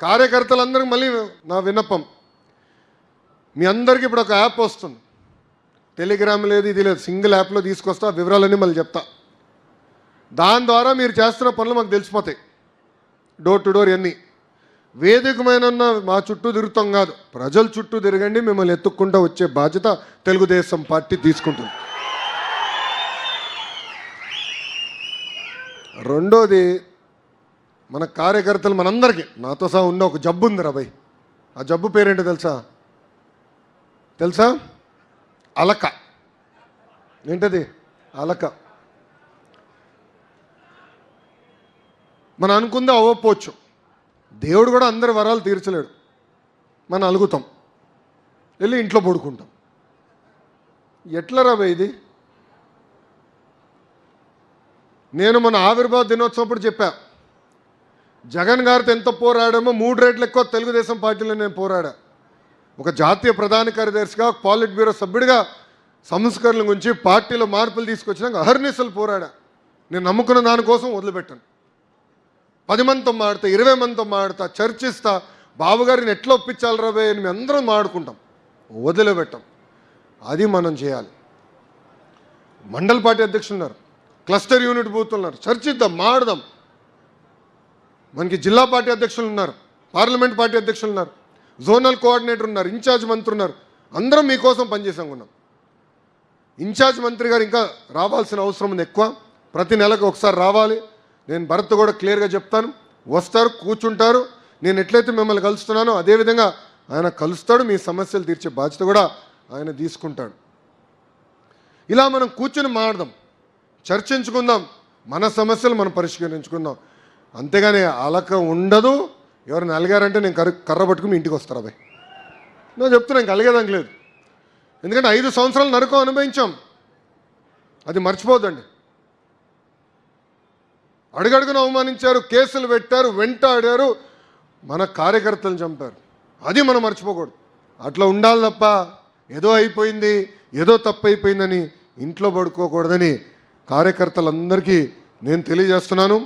కార్యకర్తలందరికీ మళ్ళీ నా విన్నపం, మీ అందరికీ ఇప్పుడు ఒక యాప్ వస్తుంది, టెలిగ్రామ్ లేదు ఇది లేదు, సింగిల్ యాప్లో తీసుకొస్తా, వివరాలన్నీ మళ్ళీ చెప్తా. దాని ద్వారా మీరు చేస్తున్న పనులు మాకు తెలిసిపోతాయి, డోర్ టు డోర్ అన్నీ. వేదికమైన మా చుట్టూ తిరుగుతాం కాదు, ప్రజల చుట్టూ తిరగండి, మిమ్మల్ని ఎత్తుక్కుంటూ వచ్చే బాధ్యత తెలుగుదేశం పార్టీ తీసుకుంటుంది. రెండోది, మన కార్యకర్తలు మనందరికీ నాతో సహా ఉన్న ఒక జబ్బు ఉంది రాబాయ్. ఆ జబ్బు పేరేంటో తెలుసా? అలక. ఏంటది? అలక. మనం అనుకుందే అవ్వకపోవచ్చు, దేవుడు కూడా అందరి వరాలు తీర్చలేడు. మనం అలుగుతాం, వెళ్ళి ఇంట్లో పడుకుంటాం. ఎట్లా రాబాయ్ ఇది? నేను మన ఆవిర్భావ దినోత్సవం చెప్పా, జగన్ గారితో ఎంత పోరాడామో 3 రెట్లు ఎక్కువ తెలుగుదేశం పార్టీలో నేను పోరాడా. ఒక జాతీయ ప్రధాన కార్యదర్శిగా, పాలిట్ బ్యూరో సభ్యుడిగా సంస్కరణల గురించి, పార్టీలో మార్పులు తీసుకొచ్చినాక అహర్నిశలు పోరాడా. నేను నమ్ముకున్న దానికోసం వదిలిపెట్టాను. 10 మందితో మాడతా, 20 మందితో మాడతా, చర్చిస్తా, బాబుగారిని ఎట్లా ఒప్పించాలి రాబోయే అని మేము అందరం మాడుకుంటాం, వదిలిపెట్టాం. అది మనం చేయాలి. మండల పార్టీ అధ్యక్షులు ఉన్నారు, క్లస్టర్ యూనిట్ బూతులు ఉన్నారు, చర్చిద్దాం, మాడదాం. మనకి జిల్లా పార్టీ అధ్యక్షులు ఉన్నారు, పార్లమెంట్ పార్టీ అధ్యక్షులు ఉన్నారు, జోనల్ కోఆర్డినేటర్ ఉన్నారు, ఇన్ఛార్జ్ మంత్రి ఉన్నారు. అందరం మీకోసం పనిచేసాం ఉన్నాం. ఇన్ఛార్జ్ మంత్రి గారు ఇంకా రావాల్సిన అవసరం ఉంది ఎక్కువ. ప్రతి నెలకు ఒకసారి రావాలి. నేను భరత్ కూడా క్లియర్గా చెప్తాను, వస్తారు, కూర్చుంటారు. నేను ఎట్లయితే మిమ్మల్ని కలుస్తున్నానో అదేవిధంగా ఆయన కలుస్తాడు. మీ సమస్యలు తీర్చే బాధ్యత కూడా ఆయన తీసుకుంటాడు. ఇలా మనం కూర్చొని మాట్లాడదాం, చర్చించుకుందాం, మన సమస్యలు మనం పరిష్కరించుకుందాం. అంతేగాని అలక ఉండదు. ఎవరైనా అలిగారంటే నేను కర్ర పట్టుకుని ఇంటికి వస్తారా బాయ్? నేను చెప్తున్నా, ఇంక అలిగేదానికి లేదు. ఎందుకంటే 5 సంవత్సరాలు నరకం అనుభవించాం, అది మర్చిపోదండి. అడుగడుగున అవమానించారు, కేసులు పెట్టారు, వెంటాడారు, మన కార్యకర్తలను చంపారు. అది మనం మర్చిపోకూడదు. అట్లా ఉండాలి తప్ప ఏదో అయిపోయింది, ఏదో తప్పు అయిపోయిందని ఇంట్లో పడుకోకూడదని కార్యకర్తలందరికీ నేను తెలియజేస్తున్నాను.